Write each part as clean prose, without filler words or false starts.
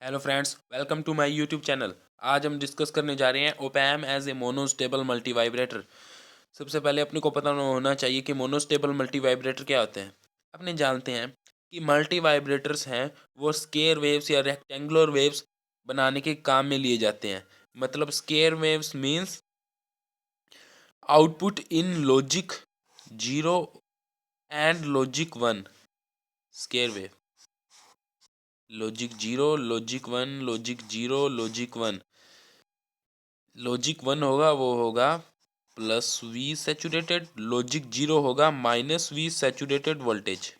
Hello friends, welcome to my YouTube channel. आज हम discuss करने जा रहे हैं op amp as a monostable multivibrator. सबसे पहले अपने को पता होना चाहिए कि मोनोस्टेबल मल्टी वाइब्रेटर क्या होते हैं। अपने जानते हैं कि मल्टी वाइब्रेटर्स हैं वो स्केयर वेव्स या रेक्टेंगुलर वेव्स बनाने के काम में लिए जाते हैं। मतलब square waves means output in logic 0 and logic 1। Square wave logic 0, logic 1, logic 0, logic 1। Logic 1 होगा वो होगा प्लस वी सैचुरेटेड, लॉजिक 0 होगा माइनस वी सैचुरेटेड वोल्टेज।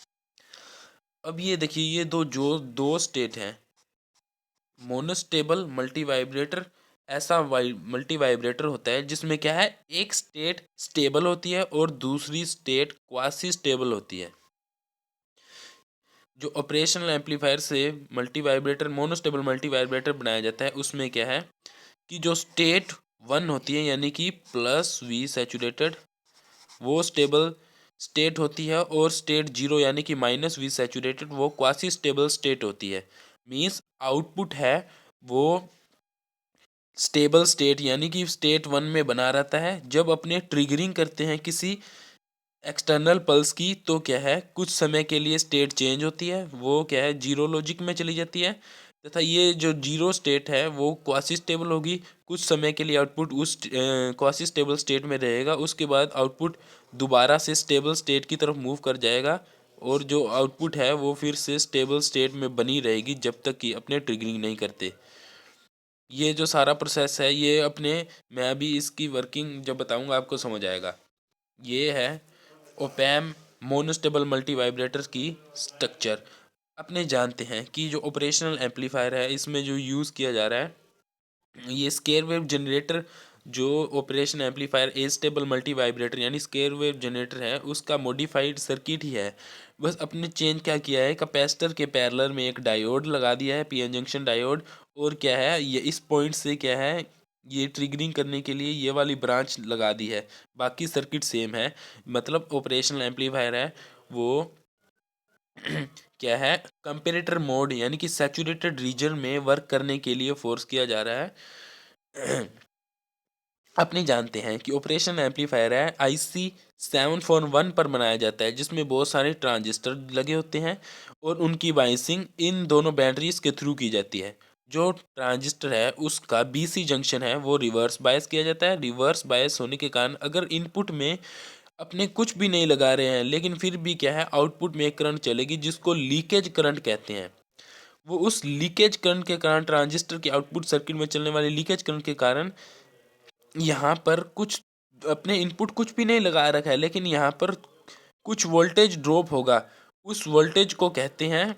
अब ये देखिए, ये दो स्टेट हैं। मोनोस्टेबल मल्टी वाइब्रेटर ऐसा मल्टी वाइब्रेटर होता है जिसमें क्या है, एक स्टेट स्टेबल होती है और दूसरी स्टेट क्वासी स्टेबल होती है। जो ऑपरेशनल एम्पलीफायर से multi vibrator monostable multi vibrator बनाया जाता है उसमें क्या है कि जो स्टेट 1 होती है यानी कि प्लस वी सैचुरेटेड, वो स्टेबल स्टेट होती है, और स्टेट 0 यानी कि माइनस वी सैचुरेटेड वो क्वासी स्टेबल स्टेट होती है। मीन्स आउटपुट है वो स्टेबल स्टेट यानी कि स्टेट 1 में बना रहता है। जब अपने ट्रिगरिंग करते हैं किसी एक्सटर्नल पल्स की तो क्या है, कुछ समय के लिए स्टेट चेंज होती है, वो क्या है जीरो लॉजिक में चली जाती है, तथा ये जो जीरो स्टेट है वो क्वासी स्टेबल होगी। कुछ समय के लिए आउटपुट उस क्वासी स्टेबल स्टेट में रहेगा, उसके बाद आउटपुट दोबारा से स्टेबल स्टेट की तरफ मूव कर जाएगा, और जो आउटपुट है वो फिर से स्टेबल स्टेट में बनी रहेगी जब तक कि अपने ट्रिगरिंग नहीं करते। ये जो सारा प्रोसेस है ये अपने, मैं अभी इसकी वर्किंग जब बताऊंगा आपको समझ आएगा। ये है ओपैम मोनोस्टेबल मल्टी वाइब्रेटर की स्ट्रक्चर। अपने जानते हैं कि जो ऑपरेशनल एम्पलीफायर है इसमें जो यूज़ किया जा रहा है ये स्केयर वेव जनरेटर। जो ऑपरेशन एम्पलीफायर ए स्टेबल मल्टी वाइब्रेटर यानी स्केयर वेव जनरेटर है उसका मॉडिफाइड सर्किट ही है। बस अपने चेंज क्या किया है, कैपेसिटर के पैरेलल में एक डायोड लगा दिया है, पीएन जंक्शन डायोड। और क्या है, ये इस पॉइंट से क्या है, ये ट्रिगरिंग करने के लिए ये वाली ब्रांच लगा दी है। बाकी सर्किट सेम है। मतलब ऑपरेशनल एम्पलीफायर है वो क्या है, कंपेरेटर मोड यानी कि सैचुरेटेड रीजन में वर्क करने के लिए फोर्स किया जा रहा है। अपने जानते हैं कि ऑपरेशन एम्पलीफायर है आईसी 741 पर बनाया जाता है, जिसमें बहुत सारे ट्रांजिस्टर लगे होते हैं और उनकी बाइसिंग इन दोनों बैटरीज के थ्रू की जाती है। जो ट्रांजिस्टर है उसका बीसी जंक्शन है वो रिवर्स बायस किया जाता है। रिवर्स बायस होने के कारण अगर इनपुट में अपने कुछ भी नहीं लगा रहे हैं लेकिन फिर भी क्या है, आउटपुट में एक करंट चलेगी जिसको लीकेज करंट कहते हैं। वो उस लीकेज करंट के कारण, ट्रांजिस्टर के आउटपुट सर्किट में चलने वाले लीकेज करंट के कारण, यहाँ पर कुछ अपने इनपुट कुछ भी नहीं लगा रखा है लेकिन यहाँ पर कुछ वोल्टेज ड्रॉप होगा। उस वोल्टेज को कहते हैं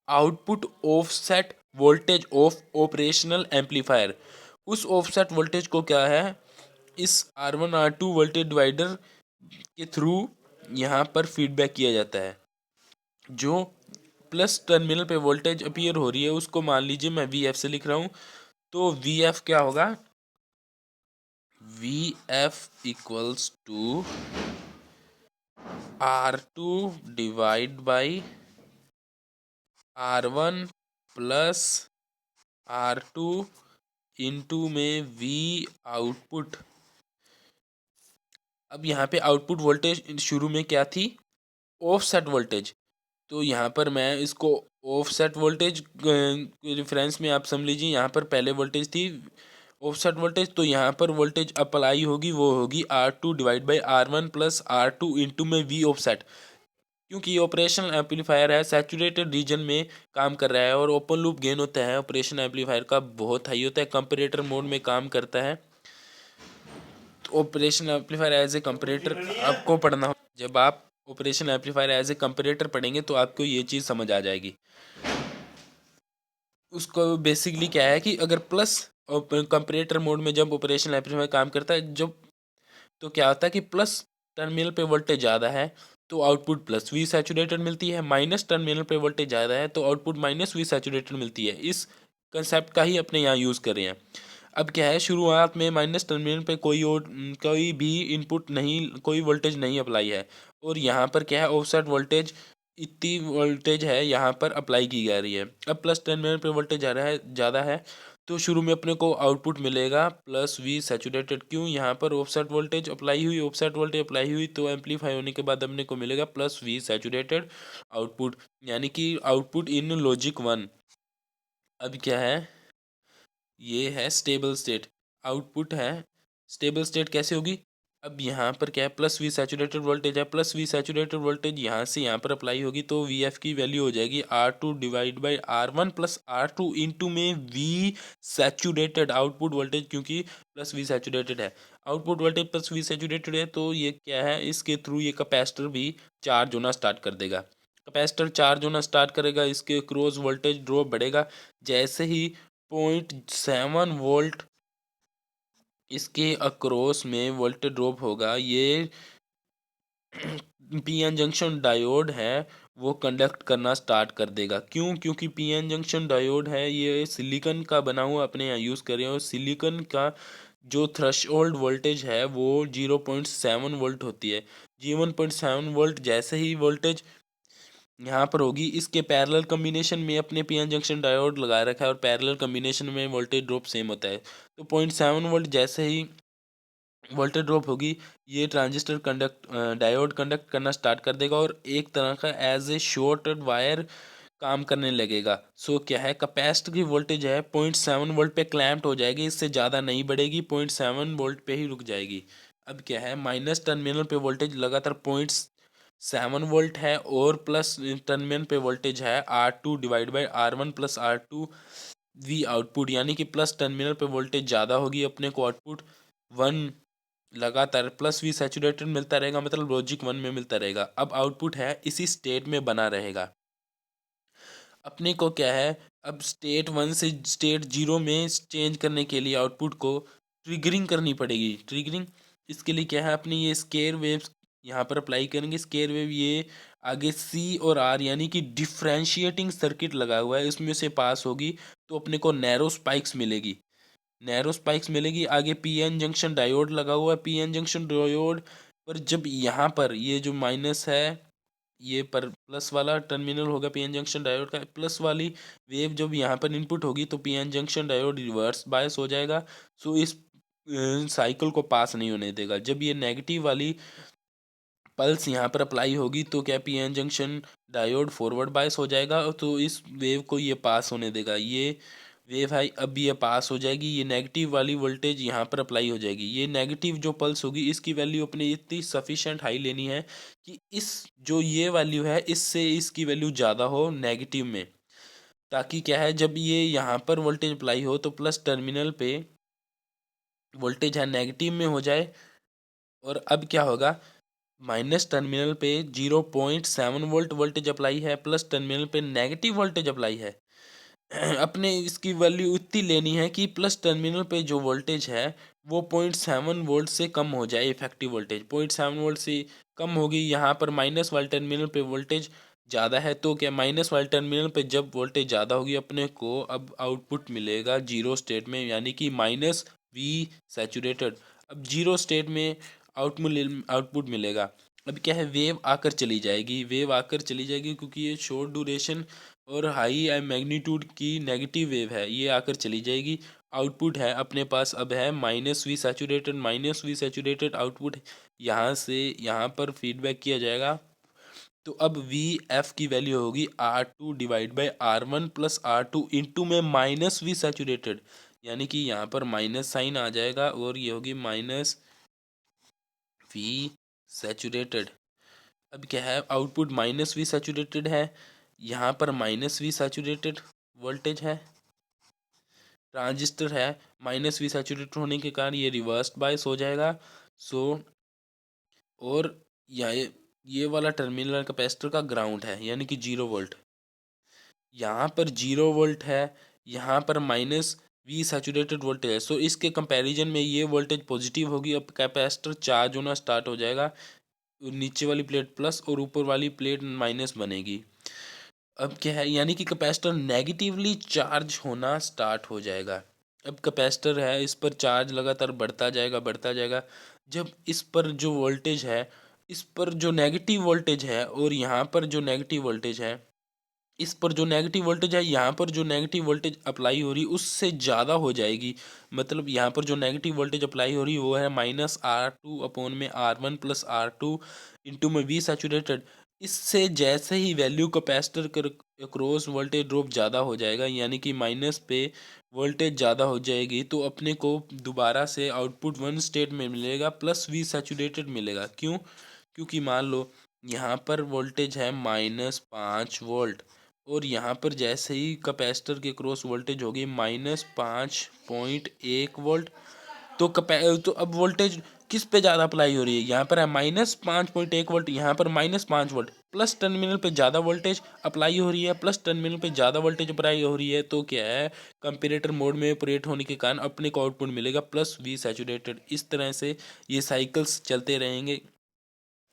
output offset voltage of operational amplifier. उस ऑफसेट वोल्टेज को क्या है, इस R1 R2 वोल्टेज डिवाइडर के थ्रू यहाँ पर फीडबैक किया जाता है। जो प्लस टर्मिनल पे वोल्टेज अपीयर हो रही है उसको मान लीजिए मैं VF से लिख रहा हूँ, तो VF क्या होगा, VF equals to R2 divide by R1 plus R2 into में V आउटपुट। अब यहाँ पे आउटपुट वोल्टेज शुरू में क्या थी, ऑफसेट वोल्टेज। तो यहाँ पर मैं इसको ऑफसेट वोल्टेज रेफरेंस में आप समझ लीजिए, यहाँ पर पहले वोल्टेज थी ऑफसेट वोल्टेज, तो यहाँ पर वोल्टेज अप्लाई होगी वो होगी R2 divide by R1 plus R2 into में V ऑफसेट। क्योंकि ये ऑपरेशनल एम्पलीफायर है, सैचुरेटेड रीजन में काम कर रहा है और ओपन लूप गेन होता है ऑपरेशन एम्पलीफायर का बहुत हाई होता है, कंपैरेटर मोड में काम करता है। तो operation amplifier as a comparator आपको पढ़ना हो, जब आप operation amplifier as a comparator पढ़ेंगे तो आपको ये चीज़ समझ आ जाएगी। उसको बेसिकली क्या है कि अगर प्लस कंपैरेटर मोड में जब ऑपरेशन एम्पलीफायर काम करता है जब, तो क्या होता है कि प्लस टर्मिनल पे वोल्टेज ज़्यादा है तो आउटपुट प्लस वी सैचुरेटेड मिलती है, माइनस टर्मिनल पे वोल्टेज ज़्यादा है तो आउटपुट माइनस वी सैचुरेटेड मिलती है। इस कंसेप्ट का ही अपने यहाँ यूज़ कर रहे हैं। अब क्या है, शुरुआत में माइनस टर्मिनल पे कोई भी इनपुट नहीं, कोई वोल्टेज नहीं अप्लाई है, और यहाँ पर क्या है ऑफसेट वोल्टेज इतनी वोल्टेज है यहाँ पर अप्लाई की जा रही है। अब प्लस टर्मिनल पे वोल्टेज ज़्यादा है तो शुरू में अपने को आउटपुट मिलेगा प्लस वी सैचुरेटेड। क्यों? यहाँ पर ऑफसेट वोल्टेज अप्लाई हुई तो एम्पलीफाई होने के बाद अपने को मिलेगा प्लस वी सैचुरेटेड आउटपुट, यानी कि आउटपुट इन लॉजिक 1। अब क्या है, ये है स्टेबल स्टेट। आउटपुट है स्टेबल स्टेट कैसे होगी? अब यहाँ पर क्या है, प्लस वी सैचुरेटेड वोल्टेज है, प्लस वी सैचुरेटेड वोल्टेज यहाँ से यहाँ पर अप्लाई होगी तो वी एफ की वैल्यू हो जाएगी R2 divide by R1 plus R2 into में वी सैचुरेटेड आउटपुट वोल्टेज, क्योंकि प्लस वी सैचुरेटेड है। Output voltage plus V saturated है तो ये क्या है, इसके थ्रू ये कैपेसिटर भी चार्ज होना स्टार्ट कर देगा। कैपेसिटर चार्ज होना स्टार्ट करेगा, इसके क्रॉस वोल्टेज ड्रॉप बढ़ेगा। जैसे ही 0.7 वोल्ट इसके अक्रॉस में वोल्टेज ड्रॉप होगा, ये पीएन जंक्शन डायोड है वो कंडक्ट करना स्टार्ट कर देगा। क्यों? क्योंकि पीएन जंक्शन डायोड है ये सिलिकॉन का बना हुआ, अपने यहाँ यूज़ कर रहे हैं, और सिलिकॉन का जो थ्रेशोल्ड वोल्टेज है वो 0.7 वोल्ट होती है। 0.7 वोल्ट जैसे ही वोल्टेज यहाँ पर होगी, इसके पैरेलल कम्बिनेशन में अपने पीएन जंक्शन डायोड लगा रखा है और पैरेलल कम्बिनेशन में वोल्टेज ड्रॉप सेम होता है। तो 0.7 वोल्ट जैसे ही वोल्टेज ड्रॉप होगी, ये ट्रांजिस्टर डायोड कंडक्ट करना स्टार्ट कर देगा और एक तरह का एज ए शॉर्टेड वायर काम करने लगेगा। सो क्या है, कैपेसिटर की वोल्टेज है 0.7 वोल्ट पे क्लैम्प्ड हो जाएगी, इससे ज़्यादा नहीं बढ़ेगी, 0.7 वोल्ट पे ही रुक जाएगी। अब क्या है, माइनस टर्मिनल पे वोल्टेज लगातार 0.7 वोल्ट है और प्लस टर्मिनल पे वोल्टेज है R2 divide by R1 plus R2 we output, यानी कि प्लस टर्मिनल पे वोल्टेज ज़्यादा होगी, अपने को आउटपुट 1 लगातार प्लस वी सैचुरेटेड मिलता रहेगा, मतलब लॉजिक 1 में मिलता रहेगा। अब आउटपुट है इसी स्टेट में बना रहेगा। अपने को क्या है, अब स्टेट 1 से स्टेट 0 में चेंज करने के लिए आउटपुट को ट्रिगरिंग करनी पड़ेगी। ट्रिगरिंग इसके लिए क्या है, अपने ये स्केयर वेव्स यहाँ पर अप्लाई करेंगे। स्केयर वेव ये आगे सी और आर यानी कि डिफ्रेंशिएटिंग सर्किट लगा हुआ है, इसमें से पास होगी तो अपने को नैरो स्पाइक्स मिलेगी। नैरो स्पाइक्स मिलेगी। आगे पीएन जंक्शन डायोड लगा हुआ है, पीएन जंक्शन डायोड पर जब यहाँ पर ये जो माइनस है, ये पर प्लस वाला टर्मिनल होगा पीएन जंक्शन डायोड का, प्लस वाली वेव जब यहाँ पर इनपुट होगी तो PN junction diode reverse bias हो जाएगा। सो इस साइकिल को पास नहीं होने देगा। जब ये नेगेटिव वाली पल्स यहाँ पर अप्लाई होगी तो क्या, PN junction diode forward bias हो जाएगा तो इस वेव को ये पास होने देगा। ये वेव है, अब ये पास हो जाएगी, ये नेगेटिव वाली वोल्टेज यहाँ पर अप्लाई हो जाएगी। ये नेगेटिव जो पल्स होगी इसकी वैल्यू अपने इतनी सफिशेंट हाई लेनी है कि इस जो ये वैल्यू है इससे इसकी वैल्यू ज़्यादा हो नेगेटिव में, ताकि क्या है, जब ये यहाँ पर वोल्टेज अप्लाई हो तो प्लस टर्मिनल पे वोल्टेज है नेगेटिव में हो जाए। और अब क्या होगा, माइनस टर्मिनल पे 0.7 वोल्ट वोल्टेज अप्लाई है, प्लस टर्मिनल पे नेगेटिव वोल्टेज अप्लाई है। अपने इसकी वैल्यू इतनी लेनी है कि प्लस टर्मिनल पे जो वोल्टेज है वो 0.7 वोल्ट से कम हो जाए। इफेक्टिव वोल्टेज 0.7 वोल्ट से कम होगी। यहाँ पर माइनस वाले टर्मिनल पे वोल्टेज ज़्यादा है तो क्या, माइनस वाले टर्मिनल पे जब वोल्टेज ज़्यादा होगी अपने को अब आउटपुट मिलेगा जीरो स्टेट में, यानी कि माइनस वी सैचुरेटेड। अब जीरो स्टेट में आउटपुट मिलेगा। अब क्या है, वेव आकर चली जाएगी, वेव आकर चली जाएगी क्योंकि ये शॉर्ट ड्यूरेशन और हाई मैग्नीट्यूड की नेगेटिव वेव है, ये आकर चली जाएगी। आउटपुट है अपने पास अब है माइनस वी सैचुरेटेड आउटपुट यहाँ से यहाँ पर फीडबैक किया जाएगा। तो अब वी एफ की वैल्यू होगी R2 divide by R1 plus R2 into में माइनस वी सैचुरेटेड, यानी कि यहाँ पर माइनस साइन आ जाएगा और ये होगी माइनस वी सैचुरेटेड। अब क्या है, आउटपुट माइनस वी सैचुरेटेड है, यहाँ पर माइनस वी सैचुरेटेड वोल्टेज है, ट्रांजिस्टर है, माइनस वी सैचुरेटेड होने के कारण ये रिवर्स बायस हो जाएगा। सो और ये वाला टर्मिनल कैपेसिटर का ग्राउंड है, यानी कि 0 वोल्ट। यहाँ पर 0 वोल्ट है, यहाँ पर माइनस वी सैचुरेटेड वोल्टेज है। सो इसके कंपैरिजन में ये वोल्टेज पॉजिटिव होगी। अब कैपेसिटर चार्ज होना स्टार्ट हो जाएगा, नीचे वाली प्लेट प्लस और ऊपर वाली प्लेट माइनस बनेगी। अब क्या है, यानी कि कैपेसिटर नेगेटिवली चार्ज होना स्टार्ट हो जाएगा। अब कैपेसिटर है, इस पर चार्ज लगातार बढ़ता जाएगा बढ़ता जाएगा। जब इस पर जो वोल्टेज है इस पर जो नेगेटिव वोल्टेज है और यहाँ पर जो नेगेटिव वोल्टेज है, इस पर जो नेगेटिव वोल्टेज है, यहाँ पर जो नेगेटिव वोल्टेज अप्लाई हो रही है उससे ज़्यादा हो जाएगी। मतलब यहाँ पर जो नेगेटिव वोल्टेज अप्लाई हो रही है वो है -R2 अपॉन में R1 प्लस R2 इंटू में V सैचुरेटेड। इससे जैसे ही वैल्यू कैपेसिटर कर क्रॉस वोल्टेज ड्रॉप ज़्यादा हो जाएगा, यानी कि माइनस पे वोल्टेज ज़्यादा हो जाएगी, तो अपने को दोबारा से आउटपुट वन स्टेट में मिलेगा प्लस V सैचुरेटेड मिलेगा। क्यों? क्योंकि मान लो यहाँ पर वोल्टेज है -5 वोल्ट और यहाँ पर जैसे ही कैपेसिटर के क्रॉस वोल्टेज होगी -5.1 वोल्ट, तो अब वोल्टेज किस पे ज़्यादा अप्लाई हो रही है? यहाँ पर है -5.1 वोल्ट, यहाँ पर -5 वोल्ट, प्लस टर्मिनल पे ज़्यादा वोल्टेज अप्लाई हो रही है, प्लस टर्मिनल पे ज़्यादा वोल्टेज अप्लाई हो रही है, तो क्या है, कंपेरेटर मोड में ऑपरेट होने के कारण अपने को आउटपुट मिलेगा प्लस V सैचुरेटेड। इस तरह से ये साइकिल्स चलते रहेंगे।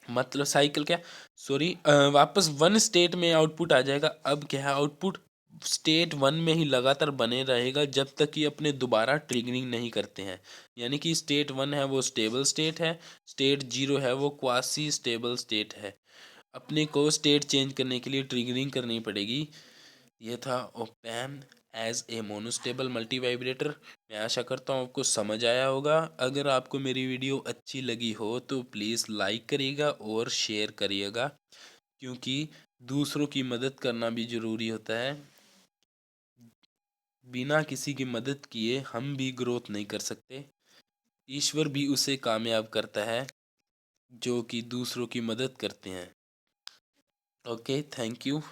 मतलब साइकिल क्या, सॉरी, वापस वन स्टेट में आउटपुट आ जाएगा। अब क्या है, आउटपुट स्टेट वन में ही लगातार बने रहेगा जब तक कि अपने दोबारा ट्रिगरिंग नहीं करते हैं। यानी कि स्टेट वन है वो स्टेबल स्टेट है, स्टेट जीरो है वो क्वासी स्टेबल स्टेट है। अपने को स्टेट चेंज करने के लिए ट्रिगरिंग करनी पड़ेगी। ये था op amp as a monostable multivibrator. मैं आशा करता हूँ आपको समझ आया होगा। अगर आपको मेरी वीडियो अच्छी लगी हो तो प्लीज़ लाइक करिएगा और शेयर करिएगा, क्योंकि दूसरों की मदद करना भी ज़रूरी होता है। बिना किसी की मदद किए हम भी ग्रोथ नहीं कर सकते। ईश्वर भी उसे कामयाब करता है जो कि दूसरों की मदद करते हैं। Okay, thank you.